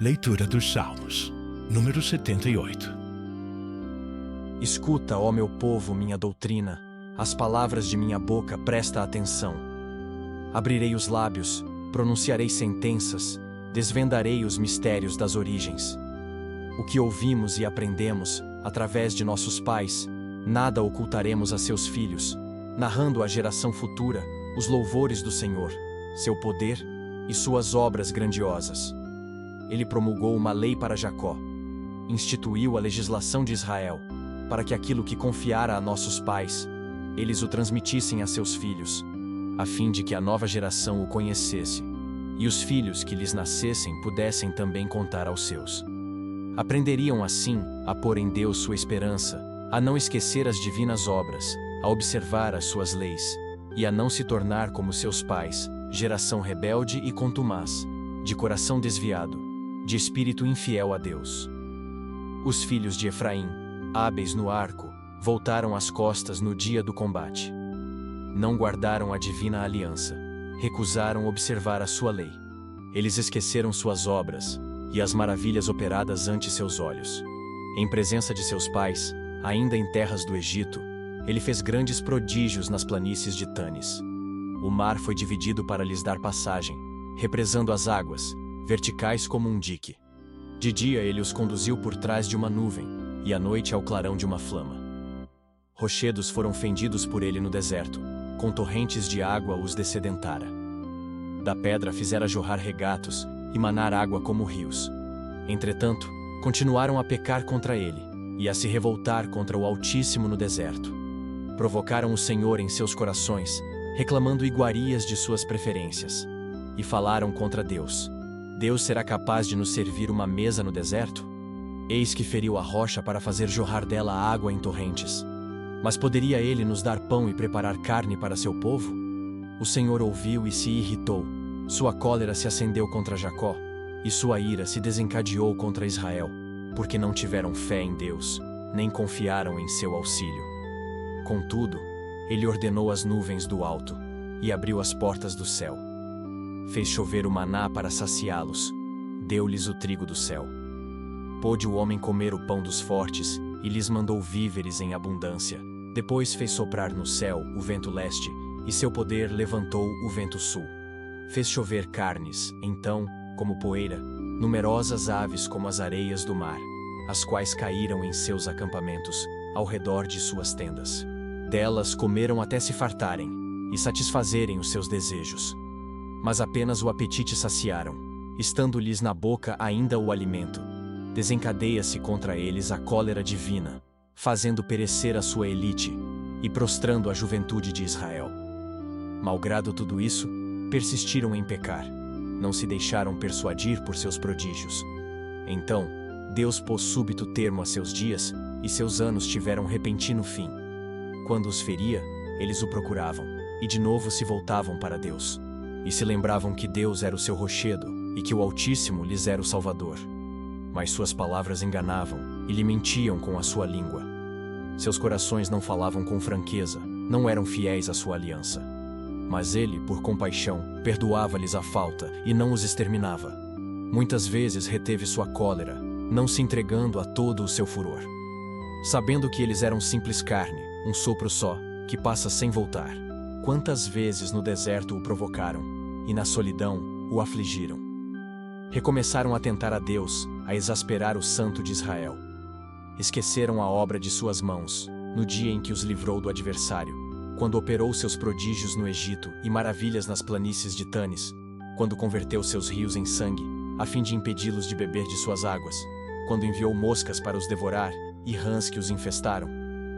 Leitura dos Salmos, número 78. Escuta, ó meu povo, minha doutrina, as palavras de minha boca presta atenção. Abrirei os lábios, pronunciarei sentenças, desvendarei os mistérios das origens. O que ouvimos e aprendemos, através de nossos pais, nada ocultaremos a seus filhos, narrando à geração futura os louvores do Senhor, seu poder e suas obras grandiosas. Ele promulgou uma lei para Jacó, instituiu a legislação de Israel, para que aquilo que confiara a nossos pais, eles o transmitissem a seus filhos, a fim de que a nova geração o conhecesse, e os filhos que lhes nascessem pudessem também contar aos seus. Aprenderiam assim a pôr em Deus sua esperança, a não esquecer as divinas obras, a observar as suas leis, e a não se tornar como seus pais, geração rebelde e contumaz, de coração desviado, de espírito infiel a Deus. Os filhos de Efraim, hábeis no arco, voltaram as costas no dia do combate. Não guardaram a divina aliança, recusaram observar a sua lei. Eles esqueceram suas obras e as maravilhas operadas ante seus olhos. Em presença de seus pais, ainda em terras do Egito, ele fez grandes prodígios nas planícies de Tanis. O mar foi dividido para lhes dar passagem, represando as águas, verticais como um dique. De dia ele os conduziu por trás de uma nuvem, e à noite ao clarão de uma flama. Rochedos foram fendidos por ele no deserto, com torrentes de água os descedentara. Da pedra fizera jorrar regatos, e manar água como rios. Entretanto, continuaram a pecar contra ele, e a se revoltar contra o Altíssimo no deserto. Provocaram o Senhor em seus corações, reclamando iguarias de suas preferências. E falaram contra Deus: Deus será capaz de nos servir uma mesa no deserto? Eis que feriu a rocha para fazer jorrar dela água em torrentes. Mas poderia ele nos dar pão e preparar carne para seu povo? O Senhor ouviu e se irritou. Sua cólera se acendeu contra Jacó, e sua ira se desencadeou contra Israel, porque não tiveram fé em Deus, nem confiaram em seu auxílio. Contudo, ele ordenou as nuvens do alto, e abriu as portas do céu. Fez chover o maná para saciá-los, deu-lhes o trigo do céu. Pôde o homem comer o pão dos fortes, e lhes mandou víveres em abundância. Depois fez soprar no céu o vento leste, e seu poder levantou o vento sul. Fez chover carnes, então, como poeira, numerosas aves como as areias do mar, as quais caíram em seus acampamentos, ao redor de suas tendas. Delas comeram até se fartarem, e satisfazerem os seus desejos. Mas apenas o apetite saciaram, estando-lhes na boca ainda o alimento. Desencadeia-se contra eles a cólera divina, fazendo perecer a sua elite, e prostrando a juventude de Israel. Malgrado tudo isso, persistiram em pecar, não se deixaram persuadir por seus prodígios. Então, Deus pôs súbito termo a seus dias, e seus anos tiveram repentino fim. Quando os feria, eles o procuravam, e de novo se voltavam para Deus. E se lembravam que Deus era o seu rochedo, e que o Altíssimo lhes era o Salvador. Mas suas palavras enganavam, e lhe mentiam com a sua língua. Seus corações não falavam com franqueza, não eram fiéis à sua aliança. Mas ele, por compaixão, perdoava-lhes a falta, e não os exterminava. Muitas vezes reteve sua cólera, não se entregando a todo o seu furor. Sabendo que eles eram simples carne, um sopro só, que passa sem voltar. Quantas vezes no deserto o provocaram, e na solidão o afligiram. Recomeçaram a tentar a Deus, a exasperar o Santo de Israel. Esqueceram a obra de suas mãos, no dia em que os livrou do adversário, quando operou seus prodígios no Egito e maravilhas nas planícies de Tanis, quando converteu seus rios em sangue, a fim de impedi-los de beber de suas águas, quando enviou moscas para os devorar e rãs que os infestaram,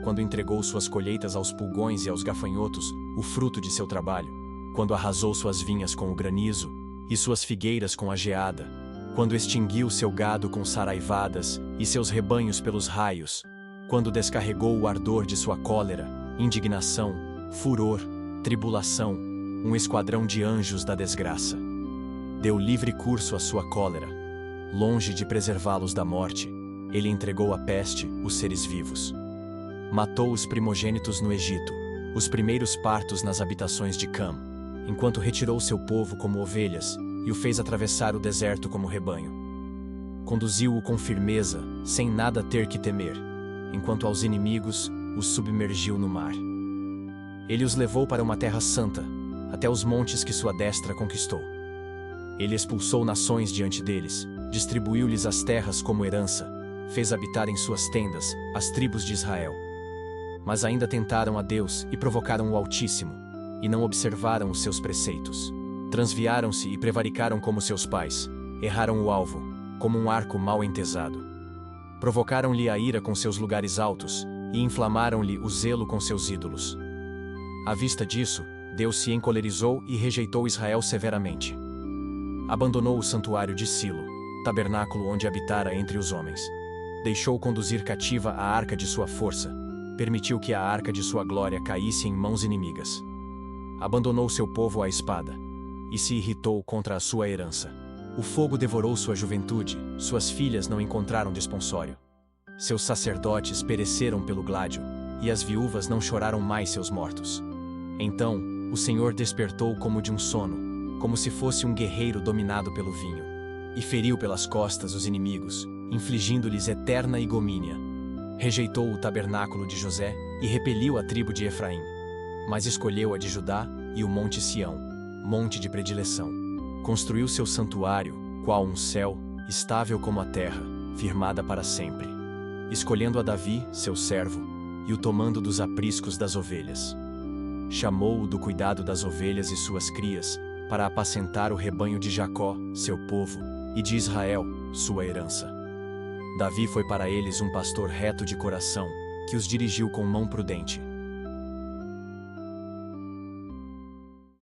quando entregou suas colheitas aos pulgões e aos gafanhotos, o fruto de seu trabalho, quando arrasou suas vinhas com o granizo e suas figueiras com a geada, quando extinguiu seu gado com saraivadas e seus rebanhos pelos raios, quando descarregou o ardor de sua cólera, indignação, furor, tribulação, um esquadrão de anjos da desgraça. Deu livre curso à sua cólera. Longe de preservá-los da morte, ele entregou à peste os seres vivos. Matou os primogênitos no Egito, os primeiros partos nas habitações de Cam, enquanto retirou seu povo como ovelhas, e o fez atravessar o deserto como rebanho. Conduziu-o com firmeza, sem nada ter que temer, enquanto aos inimigos os submergiu no mar. Ele os levou para uma terra santa, até os montes que sua destra conquistou. Ele expulsou nações diante deles, distribuiu-lhes as terras como herança, fez habitar em suas tendas as tribos de Israel. Mas ainda tentaram a Deus e provocaram o Altíssimo, e não observaram os seus preceitos. Transviaram-se e prevaricaram como seus pais, erraram o alvo, como um arco mal entesado. Provocaram-lhe a ira com seus lugares altos, e inflamaram-lhe o zelo com seus ídolos. À vista disso, Deus se encolerizou e rejeitou Israel severamente. Abandonou o santuário de Silo, tabernáculo onde habitara entre os homens. Deixou conduzir cativa a arca de sua força, permitiu que a arca de sua glória caísse em mãos inimigas. Abandonou seu povo à espada, e se irritou contra a sua herança. O fogo devorou sua juventude, suas filhas não encontraram desponsório. Seus sacerdotes pereceram pelo gládio, e as viúvas não choraram mais seus mortos. Então, o Senhor despertou como de um sono, como se fosse um guerreiro dominado pelo vinho, e feriu pelas costas os inimigos, infligindo-lhes eterna igomínia. Rejeitou o tabernáculo de José e repeliu a tribo de Efraim, mas escolheu a de Judá e o monte Sião, monte de predileção. Construiu seu santuário, qual um céu, estável como a terra, firmada para sempre. Escolhendo a Davi, seu servo, e o tomando dos apriscos das ovelhas. Chamou-o do cuidado das ovelhas e suas crias, para apacentar o rebanho de Jacó, seu povo, e de Israel, sua herança. Davi foi para eles um pastor reto de coração, que os dirigiu com mão prudente.